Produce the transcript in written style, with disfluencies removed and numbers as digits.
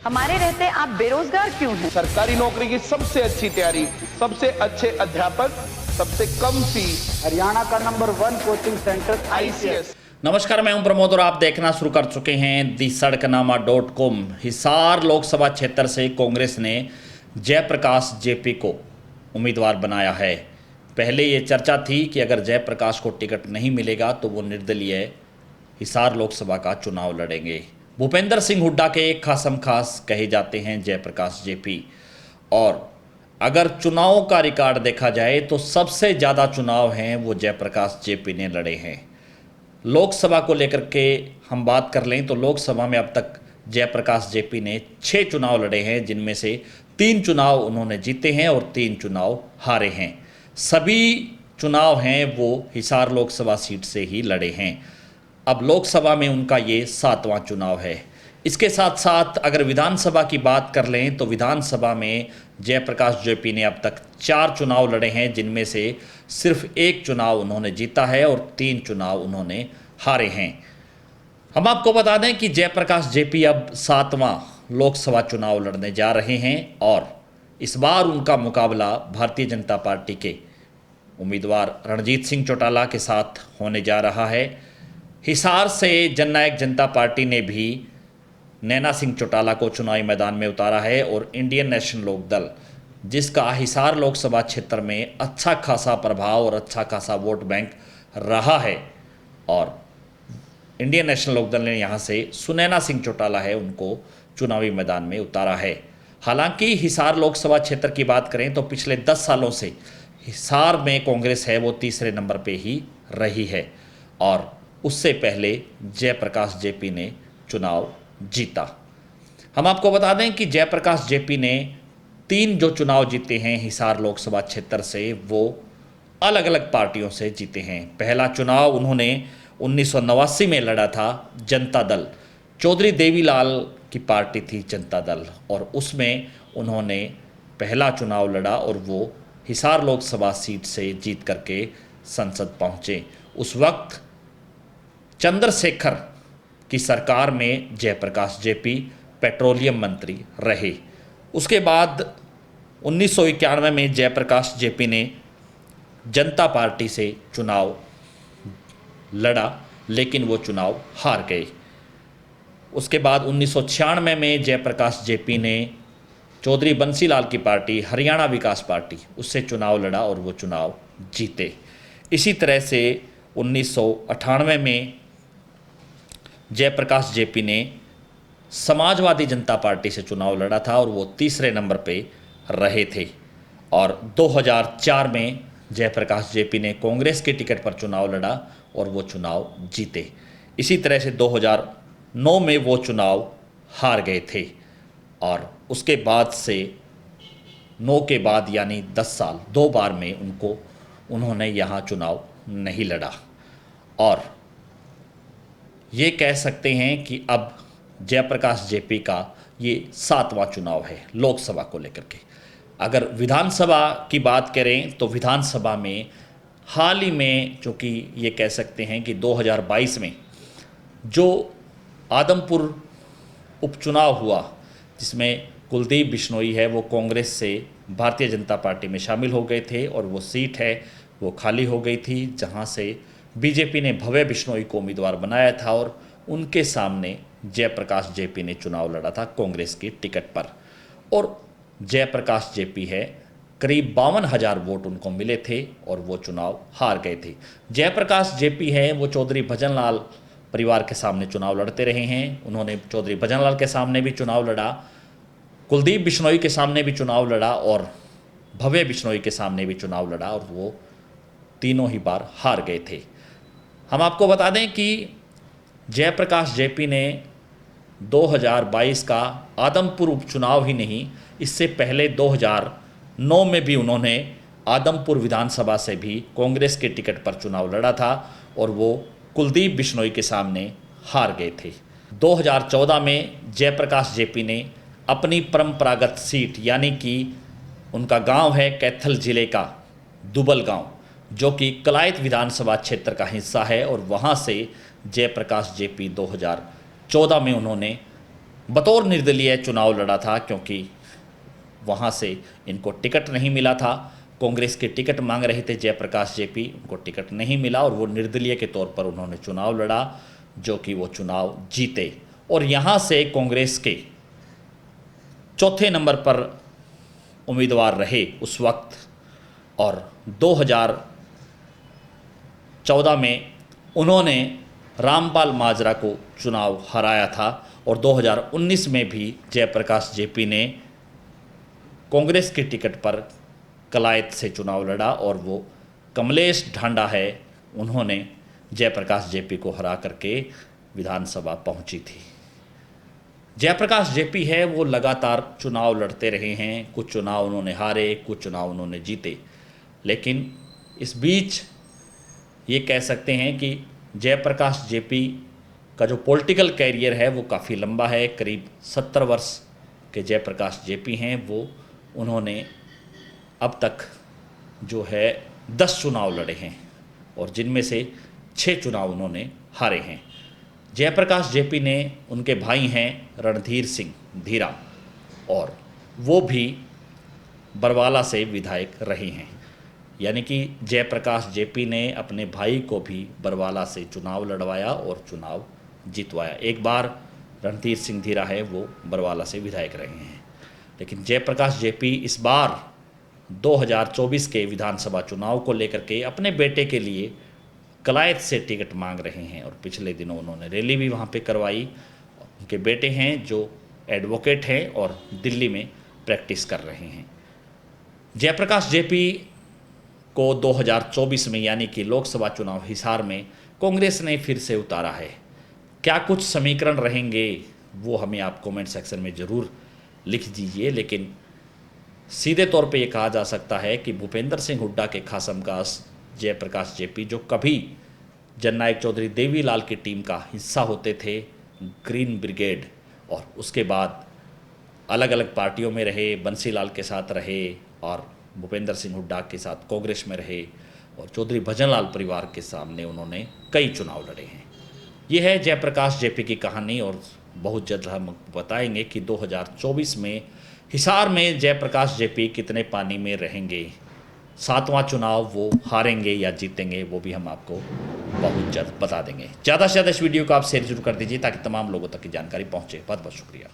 हमारे रहते आप बेरोजगार क्यों हैं? सरकारी नौकरी की सबसे अच्छी तैयारी, सबसे अच्छे अध्यापक, सबसे कम फीस, हरियाणा का नंबर 1 कोचिंग सेंटर ICS। नमस्कार, मैं हूं प्रमोद और आप देखना शुरू कर चुके हैं दी सड़कनामा.com। हिसार लोकसभा क्षेत्र से कांग्रेस ने जयप्रकाश जेपी को उम्मीदवार बनाया है। पहले ये चर्चा थी कि अगर जयप्रकाश को टिकट नहीं मिलेगा तो वो निर्दलीय हिसार लोकसभा का चुनाव लड़ेंगे। भूपेंद्र सिंह हुड्डा के एक खासम खास कहे जाते हैं जयप्रकाश जेपी, और अगर चुनावों का रिकॉर्ड देखा जाए तो सबसे ज़्यादा चुनाव हैं वो जयप्रकाश जेपी ने लड़े हैं। लोकसभा को लेकर के हम बात कर लें तो लोकसभा में अब तक जयप्रकाश जेपी ने 6 चुनाव लड़े हैं, जिनमें से 3 चुनाव उन्होंने जीते हैं और 3 चुनाव हारे हैं। सभी चुनाव हैं वो हिसार लोकसभा सीट से ही लड़े हैं। अब लोकसभा में उनका ये 7वां चुनाव है। इसके साथ साथ अगर विधानसभा की बात कर लें तो विधानसभा में जयप्रकाश जेपी ने अब तक 4 चुनाव लड़े हैं, जिनमें से सिर्फ 1 चुनाव उन्होंने जीता है और 3 चुनाव उन्होंने हारे हैं। हम आपको बता दें कि जयप्रकाश जेपी अब 7वां लोकसभा चुनाव लड़ने जा रहे हैं और इस बार उनका मुकाबला भारतीय जनता पार्टी के उम्मीदवार रणजीत सिंह चौटाला के साथ होने जा रहा है। हिसार से जननायक जनता पार्टी ने भी नैना सिंह चौटाला को चुनावी मैदान में उतारा है और इंडियन नेशनल लोक दल, जिसका हिसार लोकसभा क्षेत्र में अच्छा खासा प्रभाव और अच्छा खासा वोट बैंक रहा है, और इंडियन नेशनल लोक दल ने यहाँ से सुनैना सिंह चौटाला है उनको चुनावी मैदान में उतारा है। हालांकि हिसार लोकसभा क्षेत्र की बात करें तो पिछले 10 सालों से हिसार में कांग्रेस है वो तीसरे नंबर पे ही रही है, और उससे पहले जयप्रकाश जेपी ने चुनाव जीता। हम आपको बता दें कि जयप्रकाश जेपी ने 3 जो चुनाव जीते हैं हिसार लोकसभा क्षेत्र से वो अलग अलग पार्टियों से जीते हैं। पहला चुनाव उन्होंने 1989 में लड़ा था जनता दल, चौधरी देवीलाल की पार्टी थी जनता दल, और उसमें उन्होंने पहला चुनाव लड़ा और वो हिसार लोकसभा सीट से जीत करके संसद पहुँचे। उस वक्त चंद्रशेखर की सरकार में जयप्रकाश जेपी पेट्रोलियम मंत्री रहे। उसके बाद 1991 में जयप्रकाश जेपी ने जनता पार्टी से चुनाव लड़ा, लेकिन वो चुनाव हार गए। उसके बाद 1996 में जयप्रकाश जेपी ने चौधरी बंसीलाल की पार्टी हरियाणा विकास पार्टी उससे चुनाव लड़ा और वो चुनाव जीते। इसी तरह से 1998 में जयप्रकाश जेपी ने समाजवादी जनता पार्टी से चुनाव लड़ा था और वो तीसरे नंबर पे रहे थे, और 2004 में जयप्रकाश जेपी ने कांग्रेस के टिकट पर चुनाव लड़ा और वो चुनाव जीते। इसी तरह से 2009 में वो चुनाव हार गए थे, और उसके बाद से 9 के बाद यानी 10 साल 2 बार में उन्होंने यहाँ चुनाव नहीं लड़ा, और ये कह सकते हैं कि अब जयप्रकाश जेपी का ये 7वां चुनाव है लोकसभा को लेकर के। अगर विधानसभा की बात करें तो विधानसभा में हाल ही में, चूँकि ये कह सकते हैं कि 2022 में जो आदमपुर उपचुनाव हुआ, जिसमें कुलदीप बिश्नोई है वो कांग्रेस से भारतीय जनता पार्टी में शामिल हो गए थे, और वो सीट है वो खाली हो गई थी, जहाँ से बीजेपी ने भव्य बिश्नोई को उम्मीदवार बनाया था और उनके सामने जयप्रकाश जेपी ने चुनाव लड़ा था कांग्रेस की टिकट पर, और जयप्रकाश जेपी है करीब 52,000 वोट उनको मिले थे और वो चुनाव हार गए थे। जयप्रकाश जेपी है वो चौधरी भजनलाल परिवार के सामने चुनाव लड़ते रहे हैं। उन्होंने चौधरी भजनलाल के सामने भी चुनाव लड़ा, कुलदीप बिश्नोई के सामने भी चुनाव लड़ा और भव्य बिश्नोई के सामने भी चुनाव लड़ा, और वो तीनों ही बार हार गए थे। हम आपको बता दें कि जयप्रकाश जेपी ने 2022 का आदमपुर उपचुनाव ही नहीं, इससे पहले 2009 में भी उन्होंने आदमपुर विधानसभा से भी कांग्रेस के टिकट पर चुनाव लड़ा था और वो कुलदीप बिश्नोई के सामने हार गए थे। 2014 में जयप्रकाश जेपी ने अपनी परंपरागत सीट, यानी कि उनका गांव है कैथल जिले का दुबल गांव, जो कि कलायत विधानसभा क्षेत्र का हिस्सा है, और वहां से जयप्रकाश जेपी 2014 में उन्होंने बतौर निर्दलीय चुनाव लड़ा था, क्योंकि वहाँ से इनको टिकट नहीं मिला था। कांग्रेस के टिकट मांग रहे थे जयप्रकाश जेपी, उनको टिकट नहीं मिला और वो निर्दलीय के तौर पर उन्होंने चुनाव लड़ा, जो कि वो चुनाव जीते और यहाँ से कांग्रेस के चौथे नंबर पर उम्मीदवार रहे उस वक्त। और 2014 में उन्होंने रामपाल माजरा को चुनाव हराया था और 2019 में भी जयप्रकाश जेपी ने कांग्रेस के टिकट पर कलायत से चुनाव लड़ा और वो कमलेश ढांडा है, उन्होंने जयप्रकाश जेपी को हरा करके विधानसभा पहुंची थी। जयप्रकाश जेपी है वो लगातार चुनाव लड़ते रहे हैं, कुछ चुनाव उन्होंने हारे, कुछ चुनाव उन्होंने जीते, लेकिन इस बीच ये कह सकते हैं कि जयप्रकाश जेपी का जो पॉलिटिकल कैरियर है वो काफ़ी लंबा है। करीब 70 वर्ष के जयप्रकाश जेपी हैं वो, उन्होंने अब तक जो है 10 चुनाव लड़े हैं और जिनमें से 6 चुनाव उन्होंने हारे हैं। जयप्रकाश जेपी ने, उनके भाई हैं रणधीर सिंह धीरा और वो भी बरवाला से विधायक रहे हैं, यानी कि जयप्रकाश जेपी ने अपने भाई को भी बरवाला से चुनाव लड़वाया और चुनाव जितवाया। एक बार रणधीर सिंह धीरा है वो बरवाला से विधायक रहे हैं, लेकिन जयप्रकाश जेपी इस बार 2024 के विधानसभा चुनाव को लेकर के अपने बेटे के लिए कलायत से टिकट मांग रहे हैं और पिछले दिनों उन्होंने रैली भी वहाँ पे करवाई। उनके बेटे हैं जो एडवोकेट हैं और दिल्ली में प्रैक्टिस कर रहे हैं। जयप्रकाश जेपी को 2024 में यानी कि लोकसभा चुनाव हिसार में कांग्रेस ने फिर से उतारा है। क्या कुछ समीकरण रहेंगे वो हमें आप कमेंट सेक्शन में ज़रूर लिख दीजिए, लेकिन सीधे तौर पे ये कहा जा सकता है कि भूपेंद्र सिंह हुड्डा के खासमखास जयप्रकाश जेपी, जो कभी जननायक चौधरी देवीलाल की टीम का हिस्सा होते थे, ग्रीन ब्रिगेड, और उसके बाद अलग अलग पार्टियों में रहे, बंसीलाल के साथ रहे और भूपेंद्र सिंह हुड्डा के साथ कांग्रेस में रहे और चौधरी भजनलाल परिवार के सामने उन्होंने कई चुनाव लड़े हैं। ये है जयप्रकाश जेपी की कहानी और बहुत जल्द हम बताएंगे कि 2024 में हिसार में जयप्रकाश जेपी कितने पानी में रहेंगे। 7वां चुनाव वो हारेंगे या जीतेंगे वो भी हम आपको बहुत जल्द बता देंगे। ज़्यादा से ज़्यादा इस वीडियो को आप शेयर जरूर कर दीजिए ताकि तमाम लोगों तक की जानकारी पहुँचे। बहुत बहुत शुक्रिया।